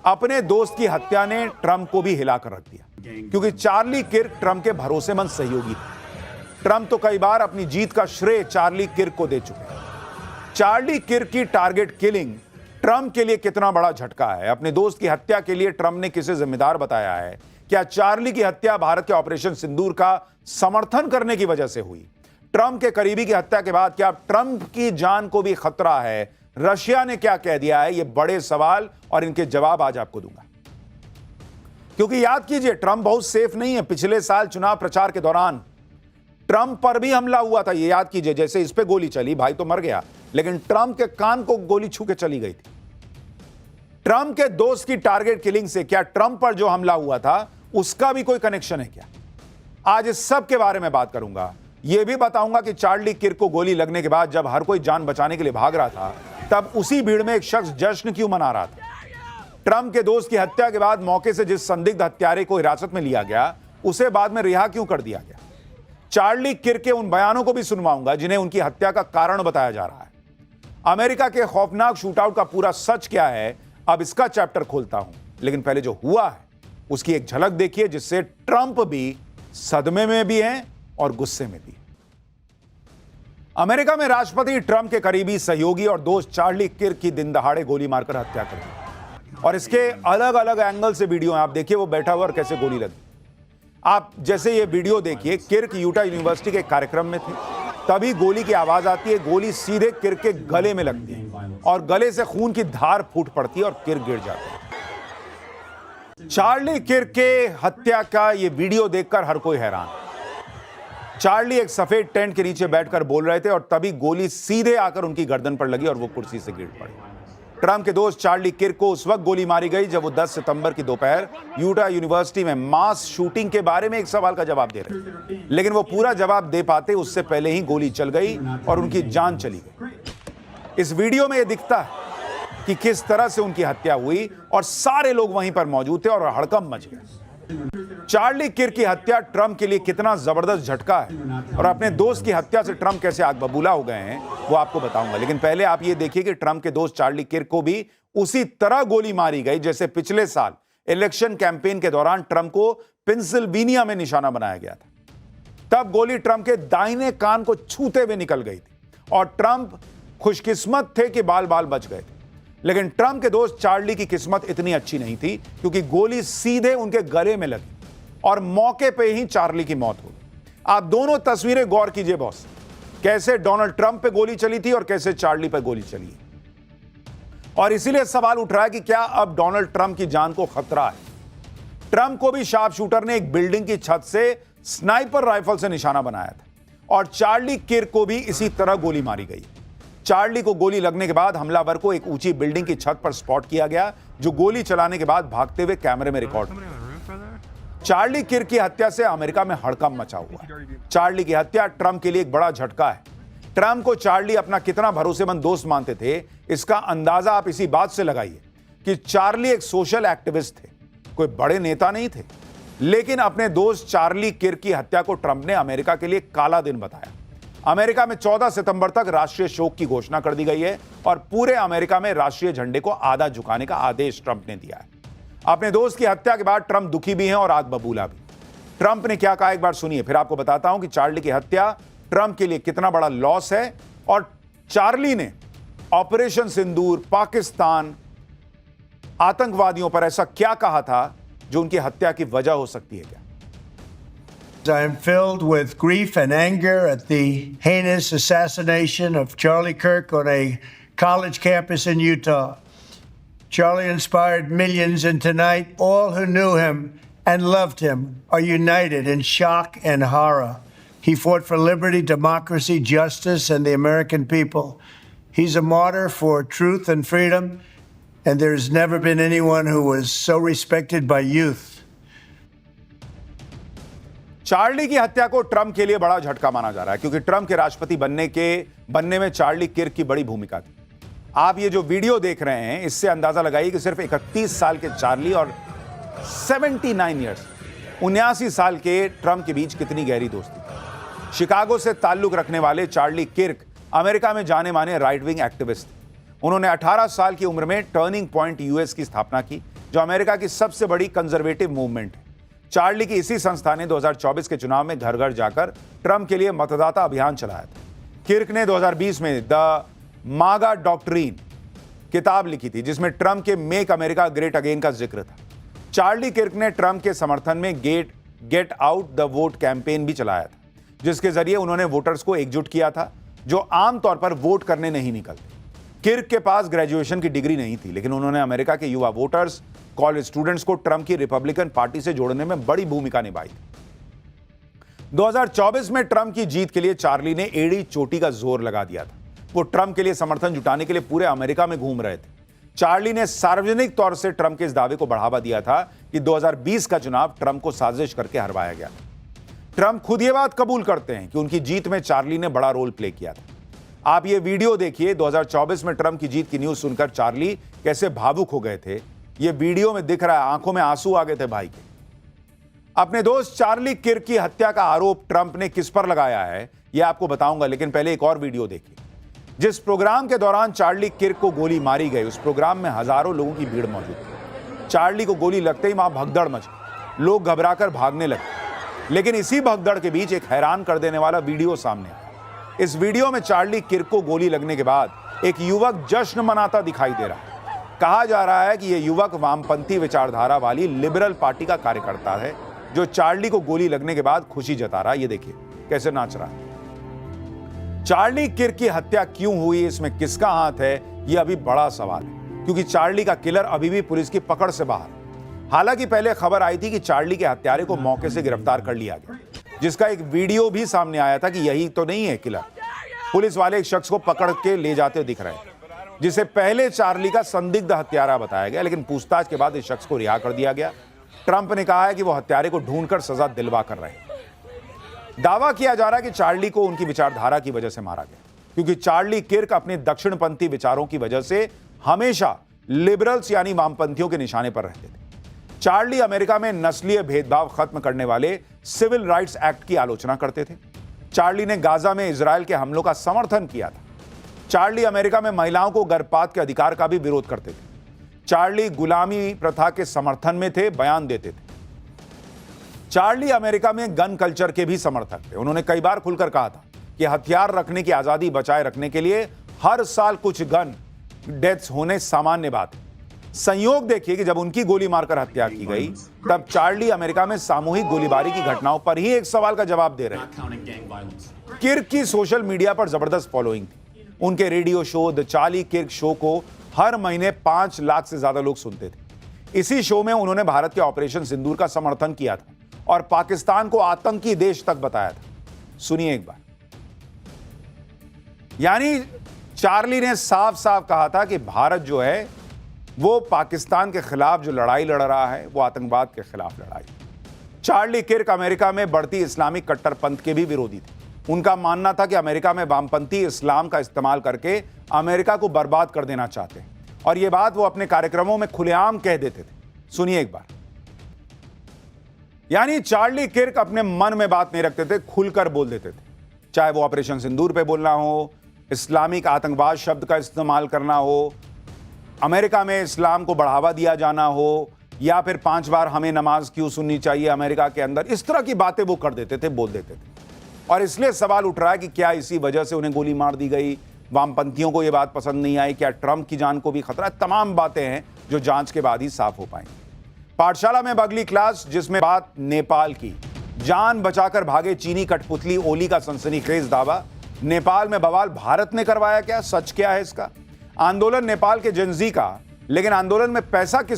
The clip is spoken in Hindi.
अपने दोस्त की हत्या ने ट्रंप को भी हिलाकर रख दिया, क्योंकि चार्ली किर्क ट्रंप के भरोसेमंद सहयोगी थे। ट्रंप तो कई बार अपनी जीत का श्रेय चार्ली किर्क को दे चुके हैं। चार्ली किर्क की टारगेट किलिंग ट्रंप के लिए कितना बड़ा झटका है। अपने दोस्त की हत्या के लिए ट्रंप ने किसे जिम्मेदार बताया है? क्या चार्ली की हत्या भारत के ऑपरेशन सिंदूर का समर्थन करने की वजह से हुई? ट्रंप के करीबी की हत्या के बाद क्या ट्रंप की जान को भी खतरा है? रशिया ने क्या कह दिया है? ये बड़े सवाल और इनके जवाब आज आपको दूंगा, क्योंकि याद कीजिए ट्रंप बहुत सेफ नहीं है। पिछले साल चुनाव प्रचार के दौरान ट्रंप पर भी हमला हुआ था, ये याद कीजिए। जैसे इस पे गोली चली, भाई तो मर गया, लेकिन ट्रंप के कान को गोली छू के चली गई थी। ट्रंप के दोस्त की टारगेट किलिंग से क्या ट्रंप पर जो हमला हुआ था उसका भी कोई कनेक्शन है क्या? आज इस सब के बारे में बात करूंगा। यह भी बताऊंगा कि चार्ली किर्क को गोली लगने के बाद जब हर कोई जान बचाने के लिए भाग रहा था, तब उसी भीड़ में एक शख्स जश्न क्यों मना रहा था? ट्रंप के दोस्त की हत्या के बाद मौके से जिस संदिग्ध हत्यारे को हिरासत में लिया गया, उसे बाद में रिहा क्यों कर दिया गया? चार्ली किर्क के उन बयानों को भी सुनवाऊंगा जिन्हें उनकी हत्या का कारण बताया जा रहा है। अमेरिका के खौफनाक शूटआउट का पूरा सच क्या है, अब इसका चैप्टर खोलता हूं। लेकिन पहले जो हुआ है उसकी एक झलक देखिए, जिससे ट्रंप भी सदमे में भी हैं और गुस्से में भी। अमेरिका में राष्ट्रपति ट्रंप के करीबी सहयोगी और दोस्त चार्ली किर्क की दिन दहाड़े गोली मारकर हत्या कर दी, और इसके अलग अलग एंगल से वीडियो हैं। आप देखिए वो बैठा हुआ और कैसे गोली लगी। आप जैसे ये वीडियो देखिए, किर्क यूटा यूनिवर्सिटी के कार्यक्रम में थे, तभी गोली की आवाज आती है। गोली सीधे किर्क के गले में लगती है और गले से खून की धार फूट पड़ती है और किर्क गिर जाता है। चार्ली किर्क के हत्या का ये वीडियो देखकर हर कोई हैरान। चार्ली एक सफेद टेंट के नीचे बैठकर बोल रहे थे और तभी गोली सीधे आकर उनकी गर्दन पर लगी और वो कुर्सी से गिर पड़े। ट्रंप के दोस्त चार्ली किर्क को उस वक्त गोली मारी गई जब वो 10 सितंबर की दोपहर यूटा यूनिवर्सिटी में मास शूटिंग के बारे में एक सवाल का जवाब दे रहे थे, लेकिन वो पूरा जवाब दे पाते उससे पहले ही गोली चल गई और उनकी जान चली गई। इस वीडियो में यह दिखता है कि किस तरह से उनकी हत्या हुई और सारे लोग वहीं पर मौजूद थे और हड़कंप मच गया। चार्ली किर्क की हत्या ट्रंप के लिए कितना जबरदस्त झटका है और अपने दोस्त की हत्या से ट्रंप कैसे आग बबूला हो गए हैं वो आपको बताऊंगा। लेकिन पहले आप ये देखिए कि ट्रंप के दोस्त चार्ली किर्क को भी उसी तरह गोली मारी गई जैसे पिछले साल इलेक्शन कैंपेन के दौरान ट्रंप को पेंसिल्वेनिया में निशाना बनाया गया था। तब गोली ट्रंप के दाहिने कान को छूते हुए निकल गई थी और ट्रंप खुशकिस्मत थे कि बाल बाल बच गए थे। लेकिन ट्रंप के दोस्त चार्ली की किस्मत इतनी अच्छी नहीं थी, क्योंकि गोली सीधे उनके गले में लगी और मौके पे ही चार्ली की मौत हो गई। आप दोनों तस्वीरें गौर कीजिए बॉस, कैसे डोनाल्ड ट्रंप पे गोली चली थी और कैसे चार्ली पे गोली चली है। और इसीलिए सवाल उठ रहा है कि क्या अब डोनाल्ड ट्रंप की जान को खतरा है? ट्रंप को भी शार्प शूटर ने एक बिल्डिंग की छत से स्नाइपर राइफल से निशाना बनाया था और चार्ली किर्क को भी इसी तरह गोली मारी गई। चार्ली को गोली लगने के बाद हमलावर को एक ऊंची बिल्डिंग की छत पर स्पॉट किया गया, जो गोली चलाने के बाद भागते हुए कैमरे में रिकॉर्ड हुआ। चार्ली किर्क की हत्या से अमेरिका में हड़कंप मचा हुआ। चार्ली की हत्या ट्रंप के लिए एक बड़ा झटका है। ट्रंप को चार्ली अपना कितना भरोसेमंद दोस्त मानते थे, इसका अंदाजा आप इसी बात से लगाइए कि चार्ली एक सोशल एक्टिविस्ट थे, कोई बड़े नेता नहीं थे। लेकिन अपने दोस्त चार्ली किर्क की हत्या को ट्रंप ने अमेरिका के लिए काला दिन बताया। अमेरिका में 14 सितंबर तक राष्ट्रीय शोक की घोषणा कर दी गई है और पूरे अमेरिका में राष्ट्रीय झंडे को आधा झुकाने का आदेश ट्रंप ने दिया है। अपने दोस्त की हत्या के बाद ट्रंप दुखी भी हैं और आग बबूला भी। ट्रंप ने क्या कहा एक बार सुनिए, फिर आपको बताता हूं कि चार्ली की हत्या ट्रंप के लिए कितना बड़ा लॉस है और चार्ली ने ऑपरेशन सिंदूर, पाकिस्तान, आतंकवादियों पर ऐसा क्या कहा था जो उनकी हत्या की वजह हो सकती है क्या? I am filled with grief and anger at the heinous assassination of Charlie Kirk on a college campus in Utah. Charlie inspired millions, and tonight all who knew him and loved him are united in shock and horror. He fought for liberty, democracy, justice, and the American people. He's a martyr for truth and freedom, and there's never been anyone who was so respected by youth. Charlie की हत्या को ट्रंप के लिए बड़ा झटका माना जा रहा है, क्योंकि ट्रंप के राष्ट्रपति बनने में चार्ली किर्क की बड़ी भूमिका थी। आप ये जो वीडियो देख रहे हैं, इससे अंदाजा लगाइए कि सिर्फ 31 साल के चार्ली और 79 साल के ट्रंप के बीच कितनी गहरी दोस्ती थी। शिकागो से ताल्लुक रखने वाले चार्ली किर्क अमेरिका में जाने माने राइट विंग एक्टिविस्ट थे। उन्होंने 18 साल की उम्र में टर्निंग पॉइंट यूएस की स्थापना की, जो अमेरिका की सबसे बड़ी कंजर्वेटिव मूवमेंट है। चार्ली की इसी संस्था ने 2024 के चुनाव में घर घर जाकर ट्रंप के लिए मतदाता अभियान चलाया था। किर्क ने 2020 में द मागा डॉक्ट्रिन किताब लिखी थी, जिसमें ट्रंप के मेक अमेरिका ग्रेट अगेन का जिक्र था। चार्ली किर्क ने ट्रंप के समर्थन में get out the vote campaign भी चलाया था, जिसके जरिए उन्होंने वोटर्स को एकजुट किया था जो आमतौर पर वोट करने नहीं निकलते। किर्क के पास ग्रेजुएशन की डिग्री नहीं थी, लेकिन उन्होंने अमेरिका के युवा वोटर्स, कॉलेज स्टूडेंट्स को ट्रंप की रिपब्लिकन पार्टी से जोड़ने में बड़ी भूमिका निभाई। 2024 में ट्रंप की जीत के लिए चार्ली ने एड़ी चोटी का जोर लगा दिया था। वो ट्रंप के लिए समर्थन जुटाने के लिए पूरे अमेरिका में घूम रहे थे। चार्ली ने सार्वजनिक तौर से ट्रंप के इस दावे को बढ़ावा दिया था कि 2020 का चुनाव ट्रंप को साजिश करके हरवाया गया। ट्रंप खुद ये बात कबूल करते हैं कि उनकी जीत में चार्ली ने बड़ा रोल प्ले किया था। आप ये वीडियो देखिए। 2024 में ट्रंप की जीत की न्यूज सुनकर चार्ली कैसे भावुक हो गए थे, ये वीडियो में दिख रहा है। आंखों में आंसू आ गए थे भाई के। अपने दोस्त चार्ली किर्क की हत्या का आरोप ट्रंप ने किस पर लगाया है, यह आपको बताऊंगा, लेकिन पहले एक और वीडियो देखिए। जिस प्रोग्राम के दौरान चार्ली किर्क को गोली मारी गई, उस प्रोग्राम में हजारों लोगों की भीड़ मौजूद थी। चार्ली को गोली लगते ही वहां भगदड़ मच गई, लोग घबराकर भागने लगे। लेकिन इसी भगदड़ के बीच एक हैरान कर देने वाला वीडियो सामने आया। इस वीडियो में चार्ली किर्क को गोली लगने के बाद एक युवक जश्न मनाता दिखाई दे रहा है। कहा जा रहा है कि यह युवक वामपंथी विचारधारा वाली लिबरल पार्टी का कार्यकर्ता है, जो चार्ली को गोली लगने के बाद खुशी जता रहा है। ये देखिए कैसे नाच रहा है। चार्ली किर्क की हत्या क्यों हुई, इसमें किसका हाथ है, यह अभी बड़ा सवाल है, क्योंकि चार्ली का किलर अभी भी पुलिस की पकड़ से बाहर। हालांकि पहले खबर आई थी कि चार्ली के हत्यारे को मौके से गिरफ्तार कर लिया गया, जिसका एक वीडियो भी सामने आया था कि यही तो नहीं है किलर। पुलिस वाले एक शख्स को पकड़ के ले जाते दिख रहे हैं, जिसे पहले चार्ली का संदिग्ध हत्यारा बताया गया, लेकिन पूछताछ के बाद इस शख्स को रिहा कर दिया गया। ट्रंप ने कहा है कि वो हत्यारे को ढूंढकर सजा दिलवा कर रहे हैं। दावा किया जा रहा है कि चार्ली को उनकी विचारधारा की वजह से मारा गया, क्योंकि चार्ली किर्क अपने दक्षिणपंथी विचारों की वजह से हमेशा लिबरल्स यानी वामपंथियों के निशाने पर रहते थे। चार्ली अमेरिका में नस्लीय भेदभाव खत्म करने वाले सिविल राइट्स एक्ट की आलोचना करते थे। चार्ली ने गाजा में इजरायल के हमलों का समर्थन किया था। चार्ली अमेरिका में महिलाओं को गर्भपात के अधिकार का भी विरोध करते थे। चार्ली गुलामी प्रथा के समर्थन में थे, बयान देते थे। चार्ली अमेरिका में गन कल्चर के भी समर्थक थे। उन्होंने कई बार खुलकर कहा था कि हथियार रखने की आजादी बचाए रखने के लिए हर साल कुछ गन डेथ्स होने सामान्य बात है। संयोग देखिए कि जब उनकी गोली मारकर हत्या की गई, तब चार्ली अमेरिका में सामूहिक गोलीबारी की घटनाओं पर ही एक सवाल का जवाब दे रहे थे। किर्क की सोशल मीडिया पर जबरदस्त फॉलोइंग थी। उनके radio show the Charlie Kirk show को हर महीने 5 लाख से ज्यादा लोग सुनते थे। इसी शो में उन्होंने भारत के ऑपरेशन सिंदूर का समर्थन किया था और पाकिस्तान को आतंकी देश तक बताया था। सुनिए एक बार। यानी चार्ली ने साफ साफ कहा था कि भारत जो है वो पाकिस्तान के खिलाफ जो लड़ाई लड़ रहा है, वो आतंकवाद के खिलाफ लड़ाई। चार्ली किर्क अमेरिका में बढ़ती इस्लामिक कट्टरपंथ के भी विरोधी थे। उनका मानना था कि अमेरिका में वामपंथी इस्लाम का इस्तेमाल करके अमेरिका को बर्बाद कर देना चाहते हैं, और यह बात वो अपने कार्यक्रमों में खुलेआम कह देते थे। सुनिए एक बार। यानी चार्ली किर्क अपने मन में बात नहीं रखते थे, खुलकर बोल देते थे। चाहे वो ऑपरेशन सिंदूर पे बोलना हो, इस्लामिक आतंकवाद शब्द का इस्तेमाल करना हो, अमेरिका में इस्लाम को बढ़ावा दिया जाना हो, या फिर 5 बार हमें नमाज क्यों सुननी चाहिए अमेरिका के अंदर, इस तरह की बातें वो कर देते थे, बोल देते थे। और इसलिए सवाल उठ रहा है कि क्या इसी वजह से उन्हें गोली मार दी गई, वामपंथियों को यह बात पसंद नहीं आई, क्या ट्रंप की जान को भी खतरा है? तमाम बातें हैं जो जांच के बाद ही साफ हो पाएंगी। पाठशाला में अगली क्लास, जिसमें बात नेपाल की। जान बचाकर भागे चीनी कठपुतली ओली का सनसनीखेज दावा। नेपाल में बवाल भारत ने करवाया क्या? सच क्या है इसका? आंदोलन नेपाल के जेनजी का, लेकिन आंदोलन में पैसा किसका?